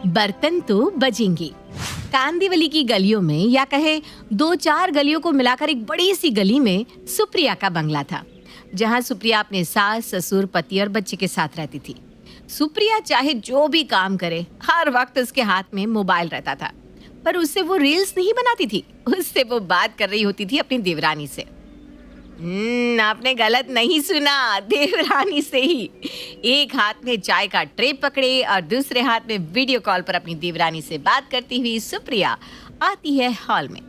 बर्तन तो बजेंगे। कांदिवली की गलियों में, या कहे 2-4 गलियों को मिलाकर एक बड़ी सी गली में सुप्रिया का बंगला था, जहां सुप्रिया अपने सास, ससुर, पति और बच्चे के साथ रहती थी। सुप्रिया चाहे जो भी काम करे, हर वक्त उसके हाथ में मोबाइल रहता था, पर उससे वो रील्स नहीं बनाती थी, उससे वो बात कर रही होती थी अपनी देवरानी से। आपने गलत नहीं सुना, देवरानी से ही। एक हाथ में चाय का ट्रे पकड़े और दूसरे हाथ में वीडियो कॉल पर अपनी देवरानी से बात करती हुई सुप्रिया आती है हॉल में।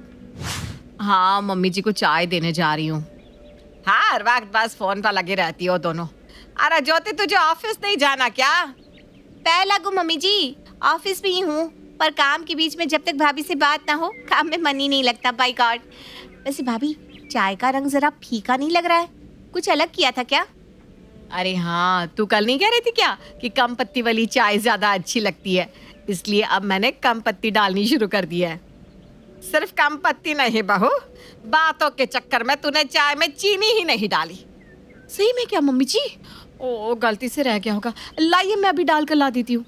हाँ, मम्मी जी को चाय देने जा रही हूँ। हाँ, हर वक्त बस फोन पर लगे रहती हो दोनों। अरे ज्योति, तुझे ऑफिस नहीं जाना क्या? पहला गो मम्मी जी, ऑफिस में ही हूँ, पर काम के बीच में जब तक भाभी से बात ना हो काम में मन ही नहीं लगता। By God. वैसे भाभी, चाय का रंग जरा फीका नहीं लग रहा है, कुछ अलग किया था क्या? अरे हाँ, तू कल नहीं कह रही थी क्या कि कम पत्ती वाली चाय ज्यादा अच्छी लगती है, इसलिए अब मैंने कम पत्ती डालनी शुरू कर दी है। सिर्फ कम पत्ती नहीं बहू, बातों के चक्कर में तूने चाय में चीनी ही नहीं डाली। सही में क्या मम्मी जी? ओ, गलती से रह गया होगा, लाइए मैं अभी डाल कर ला देती हूँ।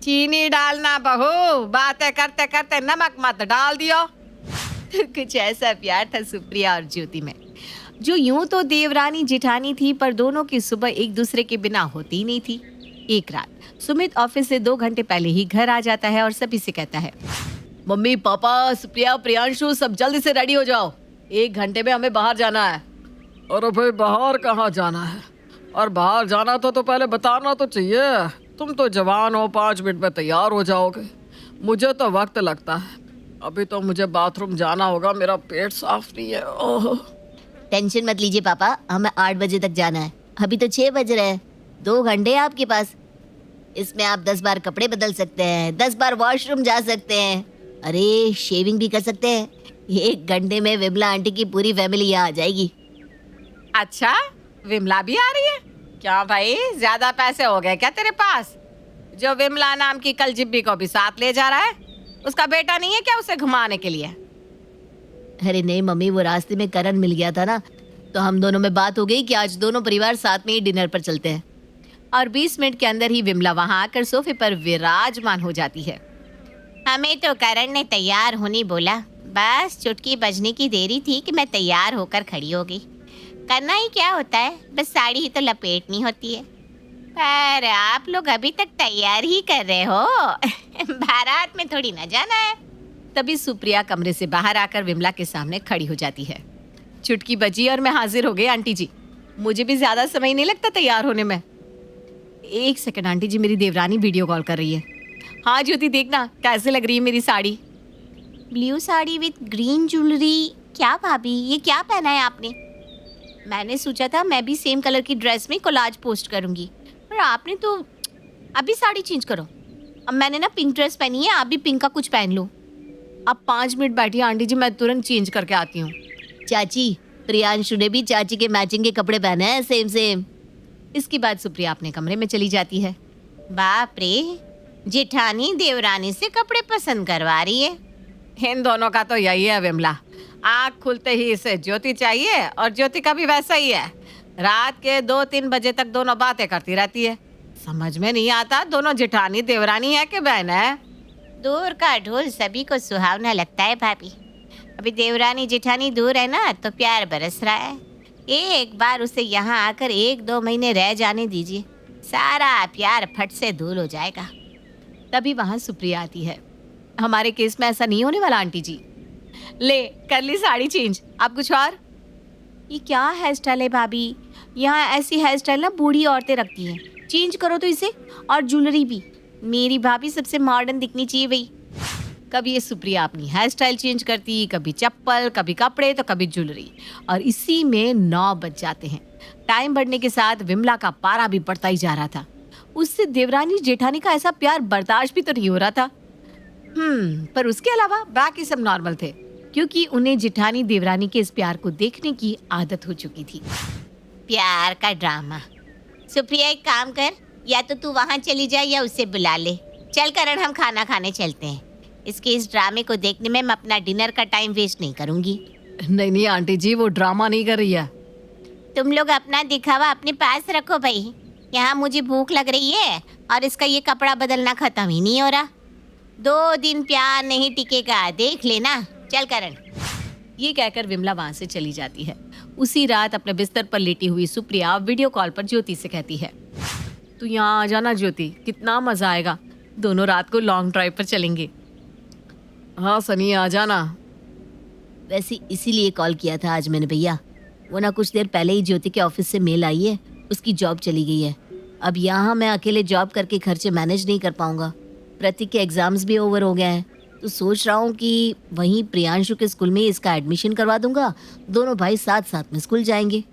चीनी डालना बहू, बातें करते करते नमक मत डाल दियो। कुछ ऐसा प्यार था सुप्रिया और ज्योति में, जो यूं तो देवरानी जिठानी थी, पर दोनों की सुबह एक दूसरे के बिना होती ही नहीं थी। एक रात सुमित ऑफिस से 2 घंटे पहले ही घर आ जाता है और सभी से कहता है, मम्मी, पापा, सुप्रिया, प्रियांशु, सब जल्दी से रेडी हो जाओ, 1 घंटे में हमें बाहर जाना है। अरे भाई, बाहर कहाँ जाना है? और बाहर जाना तो पहले बताना तो चाहिए। तुम तो जवान हो, 5 मिनट में तैयार हो जाओगे। मुझे तो वक्त लगता है, अभी तो मुझे बाथरूम जाना होगा, मेरा पेट साफ नहीं है। ओह। टेंशन मत लीजिए पापा, हमें 8 बजे तक जाना है, अभी तो 6 बज रहे हैं, 2 घंटे आपके पास। इसमें आप 10 बार कपड़े बदल सकते हैं, 10 बार वॉशरूम जा सकते हैं, अरे शेविंग भी कर सकते हैं। 1 घंटे में विमला आंटी की पूरी फैमिली यहाँ आ जाएगी। अच्छा, विमला भी आ रही है क्या? भाई, ज्यादा पैसे हो गए क्या तेरे पास, जो विमला नाम की कल जिब्बी को भी साथ ले जा रहा है? उसका बेटा नहीं है क्या उसे घुमाने के लिए? अरे नहीं मम्मी, वो रास्ते में करण मिल गया था ना, तो हम दोनों में बात हो गई कि आज दोनों परिवार साथ में ही डिनर पर चलते हैं। और 20 मिनट के अंदर ही विमला वहां आकर सोफे पर विराजमान हो जाती है। हमें तो करण ने तैयार होने बोला, बस चुटकी बजने की देरी थी कि मैं तैयार होकर खड़ी हो गई। करना ही क्या होता है, बस साड़ी ही तो लपेटनी होती है। पर आप लोग अभी तक तैयार ही कर रहे हो बारात में थोड़ी ना जाना है। तभी सुप्रिया कमरे से बाहर आकर विमला के सामने खड़ी हो जाती है। चुटकी बजी और मैं हाजिर हो गई आंटी जी, मुझे भी ज्यादा समय नहीं लगता तैयार होने में। 1 सेकंड आंटी जी, मेरी देवरानी वीडियो कॉल कर रही है। हाँ ज्योति, देखना कैसे लग रही है मेरी sari. Blue sari with green jewellery. क्या भाभी, ये क्या पहना है आपने? मैंने सोचा था मैं भी सेम कलर की ड्रेस में कोलाज पोस्ट करूंगी, पर आपने तो अभी साड़ी चेंज करो। अब मैंने ना पिंक ड्रेस पहनी है, आप भी पिंक का कुछ पहन लो। अब 5 मिनट बैठिए आंटी जी, मैं तुरंत चेंज करके आती हूँ। चाची, प्रियांशु ने भी चाची के मैचिंग के कपड़े पहने हैं, सेम सेम। इसके बाद सुप्रिया अपने कमरे में चली जाती है। बाप रे, जेठानी देवरानी से कपड़े पसंद करवा रही है। इन दोनों का तो यही है विमला, आँख खुलते ही इसे ज्योति चाहिए, और ज्योति का भी वैसा ही है। रात के 2-3 बजे तक दोनों बातें करती रहती है। समझ में नहीं आता दोनों जेठानी देवरानी है कि बहन है। दूर का ढोल सभी को सुहावना लगता है भाभी। अभी देवरानी जेठानी दूर है ना, तो प्यार बरस रहा है। एक बार उसे यहाँ आकर 1-2 महीने रह जाने दीजिए, सारा प्यार फट से धूल हो जाएगा। तभी वहाँ सुप्रिया आती है। हमारे केस में ऐसा नहीं होने वाला आंटी जी। ले, कर ली साड़ी चेंज, आप कुछ और? ये क्या हेयर स्टाइल है भाभी? यहाँ ऐसी हेयर स्टाइल ना बूढ़ी औरतें रखती हैं, चेंज करो तो इसे। और ज्वेलरी भी, मेरी भाभी सबसे मॉडर्न दिखनी चाहिए भाई। कभी ये सुप्रिया अपनी हेयर स्टाइल चेंज करती, कभी चप्पल, कभी कपड़े, तो कभी ज्वेलरी, और इसी में 9 बज जाते हैं। टाइम बढ़ने के साथ विमला का पारा भी बढ़ता ही जा रहा था। उससे देवरानी जेठानी का ऐसा प्यार बर्दाश्त भी तो नहीं हो रहा था। पर उसके अलावा बाकी सब नॉर्मल थे, क्योंकि उन्हें जेठानी देवरानी के इस प्यार को देखने की आदत हो चुकी थी। प्यार का ड्रामा। सुप्रिया, एक काम कर, या तो तू वहाँ चली जाए या उसे बुला ले। चल करण, हम खाना खाने चलते हैं। इसके इस ड्रामे को देखने में मैं अपना डिनर का टाइम वेस्ट नहीं करूँगी। नहीं आंटी जी, वो ड्रामा नहीं कर रही है। तुम लोग अपना दिखावा अपने पास रखो भाई। यहाँ मुझे भूख लग रही है और इसका ये कपड़ा बदलना खत्म ही नहीं हो रहा। 2 दिन प्यार नहीं टिकेगा, देख लेना। चल करण। ये कहकर विमला वहां से चली जाती है। उसी रात अपने बिस्तर पर लेटी हुई सुप्रिया वीडियो कॉल पर ज्योति से कहती है, तू यहाँ आ जाना ज्योति, कितना मजा आएगा, दोनों रात को लॉन्ग ड्राइव पर चलेंगे। हाँ सनी आ जाना। वैसे इसीलिए कॉल किया था आज मैंने भैया, वो ना कुछ देर पहले ही ज्योति के ऑफिस से मेल आई है, उसकी जॉब चली गई है। अब यहाँ मैं अकेले जॉब करके खर्चे मैनेज नहीं कर पाऊंगा। प्रतीक के एग्जाम्स भी ओवर हो गए हैं, तो सोच रहा हूँ कि वहीं प्रियांशु के स्कूल में इसका एडमिशन करवा दूंगा। दोनों भाई साथ साथ में स्कूल जाएंगे।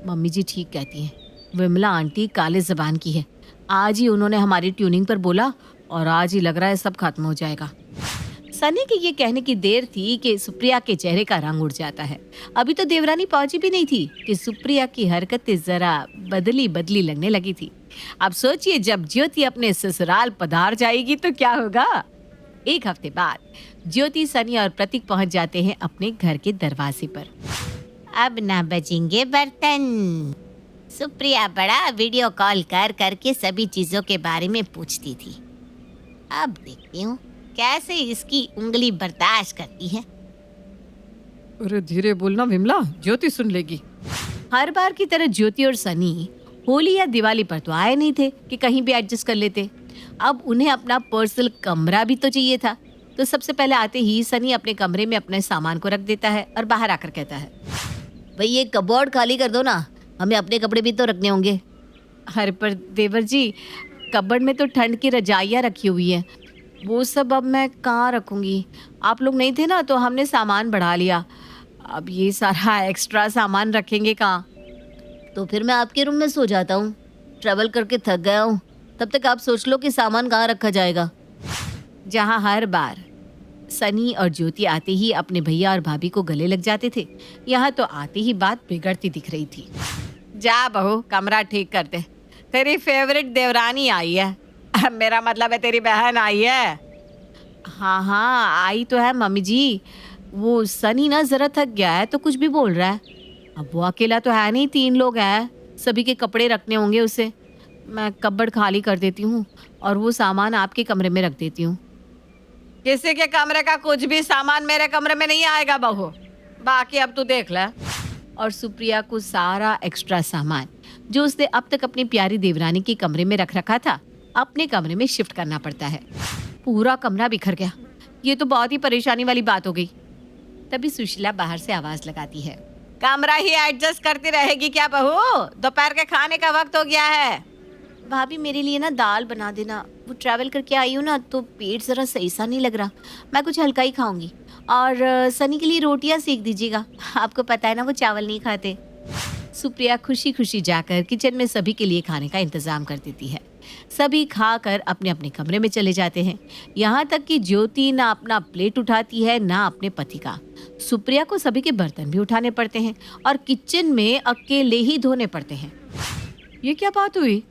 मम्मी जी ठीक कहती हैं, विमला आंटी काले जबान की है। आज ही उन्होंने हमारी ट्यूनिंग पर बोला और आज ही लग रहा है सब खत्म हो जाएगा। सनी के ये कहने की देर थी कि सुप्रिया के चेहरे का रंग उड़ जाता है। अभी तो देवरानी पहुंची भी नहीं थी कि सुप्रिया की हरकतें जरा बदली बदली लगने लगी थी। अब सोचिए जब ज्योति अपने ससुराल पधार जाएगी तो क्या होगा। एक हफ्ते बाद ज्योति, सनी और प्रतीक पहुंच जाते हैं अपने घर के दरवाजे पर। अब ना बजेंगे बर्तन। सुप्रिया बड़ा वीडियो कॉल कर करके सभी चीजों के बारे में पूछती थी। अब देखती हूँ कैसे इसकी उंगली बर्दाश्त करती है। अरे धीरे बोलना विमला, ज्योति सुन लेगी। हर बार की तरह ज्योति और सनी होली या दिवाली पर तो आए नहीं थे कि कहीं भी एडजस्ट कर लेते। अब उन्हें अपना पर्सनल कमरा भी तो चाहिए था। तो सबसे पहले आते ही सनी अपने कमरे में अपने सामान को रख देता है और बाहर आकर कहता है, भाई ये कबोर्ड खाली कर दो ना, हमें अपने कपड़े भी तो रखने होंगे। अरे पर देवर जी, कबर्ड में तो ठंड की रजाइयाँ रखी हुई है, वो सब अब मैं कहाँ रखूँगी। आप लोग नहीं थे ना तो हमने सामान बढ़ा लिया, अब ये सारा एक्स्ट्रा सामान रखेंगे कहाँ। तो फिर मैं आपके रूम में सो जाता हूँ, ट्रैवल करके थक गया हूँ। तब तक आप सोच लो कि सामान कहाँ रखा जाएगा। जहाँ हर बार सनी और ज्योति आते ही अपने भैया और भाभी को गले लग जाते थे, यहाँ तो आते ही बात बिगड़ती दिख रही थी। जा बहू, कमरा ठीक कर दे, तेरी फेवरेट देवरानी आई है। मेरा मतलब है तेरी बहन आई है। हाँ हाँ आई तो है मम्मी जी, वो सनी ना जरा थक गया है तो कुछ भी बोल रहा है। अब वो अकेला तो है नहीं, 3 लोग हैं, सभी के कपड़े रखने होंगे उसे। मैं कबर्ड खाली कर देती हूँ और वो सामान आपके कमरे में रख देती हूँ। किसी के कमरे का कुछ भी सामान मेरे कमरे में नहीं आएगा बहू, बाकी अब तू देख ले। और सुप्रिया को सारा एक्स्ट्रा सामान जो उसने अब तक अपनी प्यारी देवरानी के कमरे में रख रखा था, अपने कमरे में शिफ्ट करना पड़ता है। पूरा कमरा बिखर गया, ये तो बहुत ही परेशानी वाली बात हो गई। तभी सुशीला बाहर से आवाज लगाती है, कमरा ही एडजस्ट करती रहेगी क्या बहू, दोपहर के खाने का वक्त हो गया है। भाभी मेरे लिए ना दाल बना देना, वो ट्रैवल करके आई हूँ ना तो पेट जरा सही सा नहीं लग रहा, मैं कुछ हल्का ही खाऊंगी। और सनी के लिए रोटियां सेक दीजिएगा, आपको पता है ना वो चावल नहीं खाते। सुप्रिया खुशी खुशी जाकर किचन में सभी के लिए खाने का इंतजाम कर देती है। सभी खाकर अपने अपने कमरे में चले जाते हैं। यहाँ तक कि ज्योति ना अपना प्लेट उठाती है ना अपने पति का। सुप्रिया को सभी के बर्तन भी उठाने पड़ते हैं और किचन में अकेले ही धोने पड़ते हैं। ये क्या बात हुई,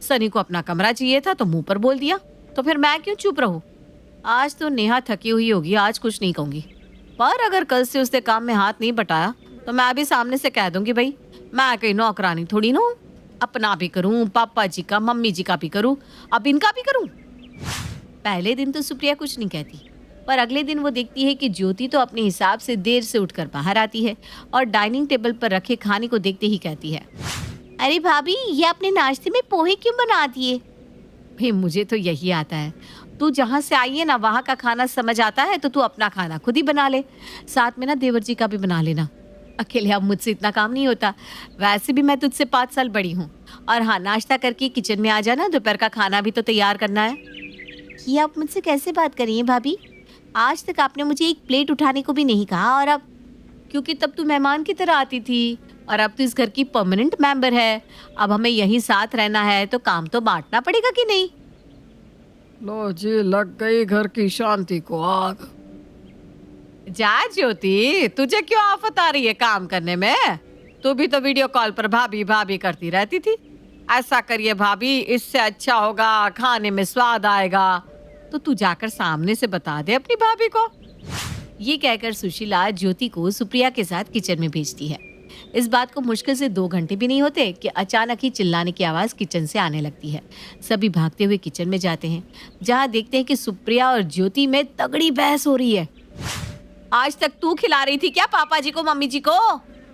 सनी को अपना कमरा चाहिए था तो मुंह पर बोल दिया, तो फिर मैं क्यों चुप रहूं। आज तो नेहा थकी हुई होगी, आज कुछ नहीं कहूंगी। पर अगर कल से उसने काम में हाथ नहीं बटाया तो मैं अभी सामने से कह दूंगी, भाई मैं कहीं नौकरानी थोड़ी ना हूँ, अपना भी करूं, पापा जी का, मम्मी जी का भी करूं, अब इनका भी करूं। पहले दिन तो सुप्रिया कुछ नहीं कहती, पर अगले दिन वो देखती है कि ज्योति तो अपने हिसाब से देर से उठकर बाहर आती है और डाइनिंग टेबल पर रखे खाने को देखते ही कहती है, अरे भाभी ये अपने नाश्ते में पोहे क्यों बना दिए। भाई मुझे तो यही आता है, तू जहाँ से आई है ना वहाँ का खाना समझ आता है तो तू अपना खाना खुद ही बना ले, साथ में ना देवर जी का भी बना लेना। अकेले अब मुझसे इतना काम नहीं होता, वैसे भी मैं तुझसे 5 साल बड़ी हूँ। और हाँ, नाश्ता करके किचन में आ जाना, दोपहर का खाना भी तो तैयार करना है। ये आप मुझसे कैसे बात कर रही हैं भाभी, आज तक आपने मुझे एक प्लेट उठाने को भी नहीं कहा। और अब क्योंकि तब तू मेहमान की तरह आती थी और अब तो इस घर की परमानेंट मेंबर है, अब हमें यहीं साथ रहना है तो काम तो बांटना पड़ेगा कि नहीं। लो जी, लग गई घर की शांति को आग। जा ज्योति, तुझे क्यों आफत आ रही है काम करने में, तू भी तो वीडियो कॉल पर भाभी भाभी करती रहती थी। ऐसा करिए भाभी, इससे अच्छा होगा, खाने में स्वाद आएगा। तो तू जाकर सामने से बता दे अपनी भाभी को। ये कहकर सुशीला ज्योति को सुप्रिया के साथ किचन में भेजती है। इस बात को मुश्किल से 2 घंटे भी नहीं होते कि अचानक ही चिल्लाने की आवाज़ किचन से आने लगती है। सभी भागते हुए किचन में जाते हैं, जहाँ देखते हैं कि सुप्रिया और ज्योति में तगड़ी बहस हो रही है। आज तक तू खिला रही थी क्या पापा जी को, मम्मी जी को?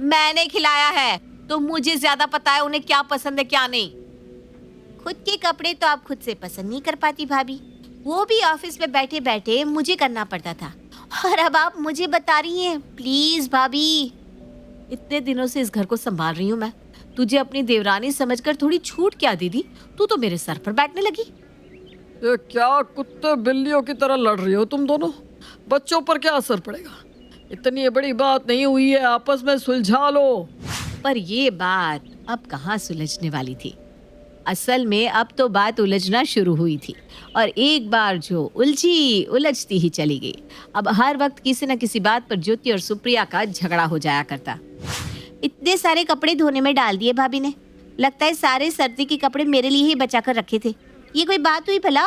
मैंने खिलाया है, तो मुझे ज्यादा पता है उन्हें क्या पसंद है क्या नहीं। खुद के कपड़े तो आप खुद से पसंद नहीं कर पाती भाभी, वो भी ऑफिस में बैठे बैठे मुझे करना पड़ता था, और अब आप मुझे बता रही हैं। प्लीज भाभी। इतने दिनों से इस घर को संभाल रही हूँ मैं, तुझे अपनी देवरानी समझकर थोड़ी छूट क्या दे दी? तू तो मेरे सर पर बैठने लगी। ये क्या कुत्ते बिल्लियों की तरह लड़ रही हो तुम दोनों? बच्चों पर क्या असर पड़ेगा? इतनी बड़ी बात नहीं हुई है, आपस में सुलझा लो। पर ये बात अब कहाँ सुलझने वाली थी। असल में अब तो बात उलझना शुरू हुई थी, और एक बार जो उलझी उलझती ही चली गई। अब हर वक्त किसी न किसी बात पर ज्योति और सुप्रिया का झगड़ा हो जाया करता। इतने सारे कपड़े धोने में डाल दिए भाभी ने, लगता है सारे सर्दी के कपड़े मेरे लिए ही बचा कर रखे थे। ये कोई बात हुई भला?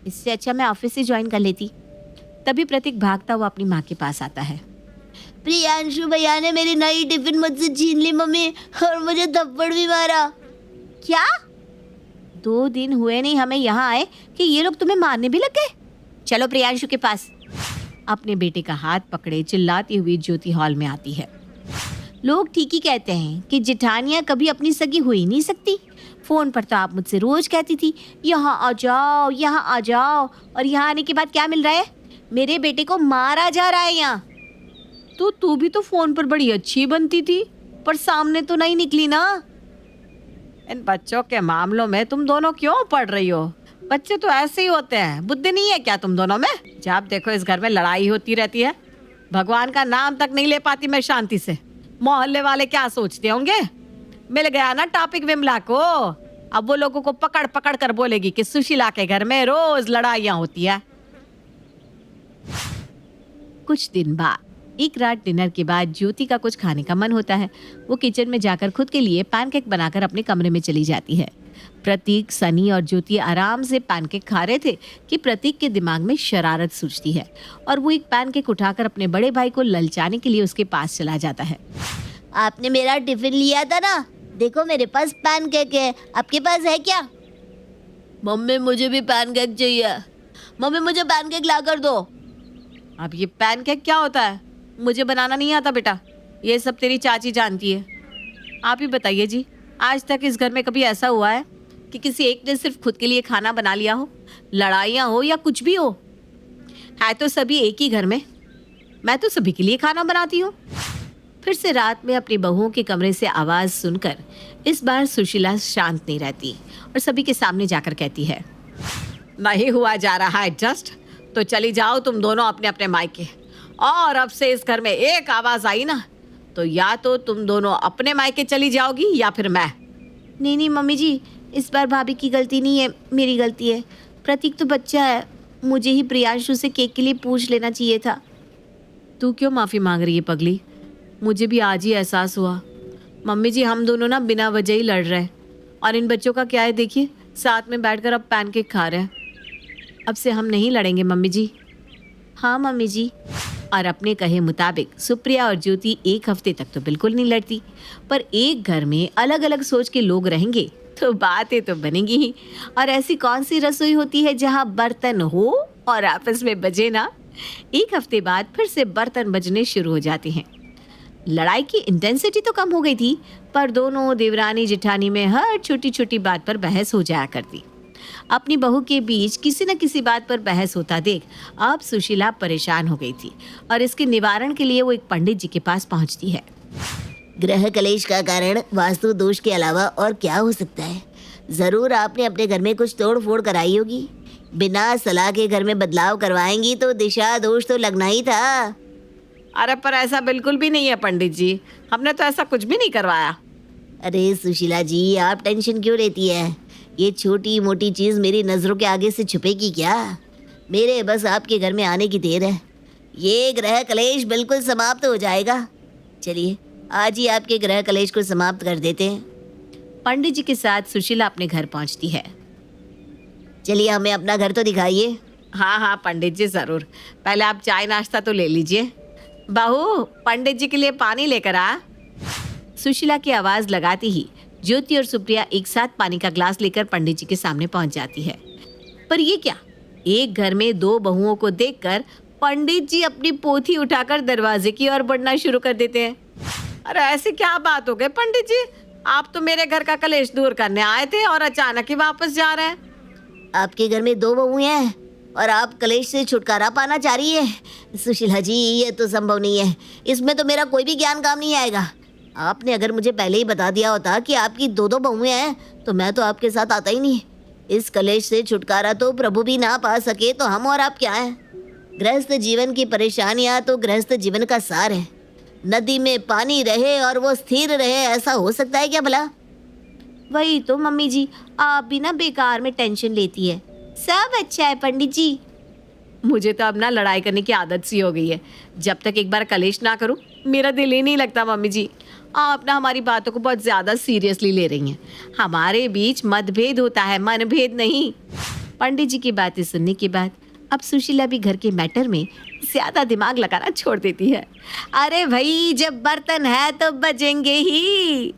इससे अच्छा मैं ऑफिस से ज्वाइन कर लेती। तभी प्रतीक भागता हुआ अपनी माँ के पास आता है। प्रियांशु भैया ने मेरी नई टिफिन मुझसे छीन ली मम्मी, और मुझे थप्पड़ भी मारा। क्या? 2 दिन हुए नहीं हमें यहाँ आए कि ये लोग तुम्हें मारने भी लग गए। चलो प्रियांशु के पास। अपने बेटे का हाथ पकड़े चिल्लाती हुई ज्योति हॉल में आती है। लोग ठीक ही कहते हैं कि जेठानियाँ कभी अपनी सगी हो ही नहीं सकती। फोन पर तो आप मुझसे रोज कहती थी यहाँ आ जाओ, यहाँ आ जाओ, और यहाँ आने के बाद क्या मिल रहा है? मेरे बेटे को मारा जा रहा है यहाँ। तो तू भी तो फोन पर बड़ी अच्छी बनती थी, पर सामने तो नहीं निकली ना। इन बच्चों के मामलों में तुम दोनों क्यों पड़ रही हो? बच्चे तो ऐसे ही होते हैं, बुद्धि नहीं है क्या तुम दोनों में? जब देखो इस घर में लड़ाई होती रहती है। भगवान का नाम तक नहीं ले पाती मैं शांति से। मोहल्ले वाले क्या सोचते होंगे? मिल गया ना टॉपिक विमला को। अब वो लोगों को पकड़ पकड़ कर बोलेगी कि सुशीला के घर में रोज लड़ाइयाँ होती है। कुछ दिन बाद एक रात डिनर के बाद ज्योति का कुछ खाने का मन होता है। वो किचन में जाकर खुद के लिए पैनकेक बनाकर अपने कमरे में चली जाती है। प्रतीक, सनी और ज्योति आराम से पैनकेक खा रहे थे कि प्रतीक के दिमाग में शरारत सूझती है, और वो एक पैनकेक उठाकर अपने बड़े भाई को ललचाने के लिए उसके पास चला जाता है। आपने मेरा टिफिन लिया था ना, देखो मेरे पास पैनकेक है, आपके पास है क्या? मम्मी मुझे भी पैनकेक चाहिए, मम्मी मुझे पैनकेक ला कर दो। अब ये पैनकेक क्या होता है? मुझे बनाना नहीं आता बेटा, ये सब तेरी चाची जानती है। आप ही बताइए जी, आज तक इस घर में कभी ऐसा हुआ है कि किसी एक ने सिर्फ खुद के लिए खाना बना लिया हो? लड़ाइयाँ हो या कुछ भी हो, है तो सभी एक ही घर में। मैं तो सभी के लिए खाना बनाती हूँ। फिर से रात में अपनी बहुओं के कमरे से आवाज़ सुनकर इस बार सुशीला शांत नहीं रहती और सभी के सामने जाकर कहती है, नहीं हुआ जा रहा एडजस्ट, तो चली जाओ तुम दोनों अपने अपने मायके। और अब से इस घर में एक आवाज़ आई ना, तो या तो तुम दोनों अपने मायके चली जाओगी या फिर मैं। नहीं नहीं मम्मी जी, इस बार भाभी की गलती नहीं है, मेरी गलती है। प्रतीक तो बच्चा है, मुझे ही प्रियांशु से केक के लिए पूछ लेना चाहिए था। तू क्यों माफ़ी मांग रही है पगली? मुझे भी आज ही एहसास हुआ। मम्मी जी, हम दोनों ना बिना वजह ही लड़ रहे हैं, और इन बच्चों का क्या है देखिए, साथ में बैठकर अब पैनकेक खा रहे हैं। अब से हम नहीं लड़ेंगे मम्मी जी। हाँ मम्मी जी। और अपने कहे मुताबिक सुप्रिया और ज्योति एक हफ्ते तक तो बिल्कुल नहीं लड़ती, पर एक घर में अलग अलग सोच के लोग रहेंगे तो बातें तो बनेंगी ही। और ऐसी कौन सी रसोई होती है जहाँ बर्तन हो और आपस में बजे ना? एक हफ्ते बाद फिर से बर्तन बजने शुरू हो जाते हैं। लड़ाई की इंटेंसिटी तो कम हो गई थी, पर दोनों देवरानी जेठानी में हर छोटी छोटी बात पर बहस हो जाया करती। अपनी बहू के बीच किसी न किसी बात पर बहस होता देख अब सुशीला परेशान हो गई थी, और इसके निवारण के लिए वो एक पंडित जी के पास पहुंचती है। ग्रह कलेश का कारण वास्तु दोष के अलावा और क्या हो सकता है? जरूर आपने अपने घर में कुछ तोड़ फोड़ कराई होगी। बिना सलाह के घर में बदलाव करवाएंगी तो दिशा दोष तो लगना ही था। अरे पर ऐसा बिल्कुल भी नहीं है पंडित जी, हमने तो ऐसा कुछ भी नहीं करवाया। अरे सुशीला जी, आप टेंशन क्यों लेती है? ये छोटी मोटी चीज मेरी नजरों के आगे से छुपेगी क्या? मेरे बस आपके घर में आने की देर है, ये ग्रह कलेश बिल्कुल समाप्त हो जाएगा। चलिए आज ही आपके ग्रह कलेश को समाप्त कर देते हैं। पंडित जी के साथ सुशीला अपने घर पहुंचती है। चलिए हमें अपना घर तो दिखाइए। हाँ हाँ पंडित जी जरूर, पहले आप चाय नाश्ता तो ले लीजिए। बहू, पंडित जी के लिए पानी लेकर आ। सुशीला की आवाज लगाते ही ज्योति और सुप्रिया एक साथ पानी का ग्लास लेकर पंडित जी के सामने पहुंच जाती है। पर ये क्या, एक घर में दो बहुओं को देखकर पंडित जी अपनी पोथी उठाकर दरवाजे की ओर बढ़ना शुरू कर देते हैं। अरे ऐसी क्या बात हो गई पंडित जी, आप तो मेरे घर का कलेश दूर करने आए थे और अचानक ही वापस जा रहे हैं। आपके घर में दो बहुएं हैं और आप कलेश से छुटकारा पाना चाह रही है। सुशीला जी, ये तो संभव नहीं है, इसमें तो मेरा कोई भी ज्ञान काम नहीं आएगा। आपने अगर मुझे पहले ही बता दिया होता कि आपकी दो दो बहुएं हैं तो मैं तो आपके साथ आता ही नहीं। इस कलेश से छुटकारा तो प्रभु भी ना पा सके तो हम और आप क्या हैं। गृहस्थ जीवन की परेशानियां तो गृहस्थ जीवन का सार है। नदी में पानी रहे और वो स्थिर रहे, ऐसा हो सकता है क्या भला? वही तो मम्मी जी, आप भी ना बेकार में टेंशन लेती है। सब अच्छा है पंडित जी। मुझे तो अब ना लड़ाई करने की आदत सी हो गई है। जब तक एक बार कलेश ना करूं मेरा दिल ही नहीं लगता। मम्मी जी, आप ना हमारी बातों को बहुत ज़्यादा सीरियसली ले रही हैं। हमारे बीच मतभेद होता है, मनभेद नहीं। पंडित जी की बातें सुनने के बाद अब सुशीला भी घर के मैटर में ज़्यादा दिमाग लगाना छोड़ देती है। अरे भाई, जब बर्तन है तो बजेंगे ही।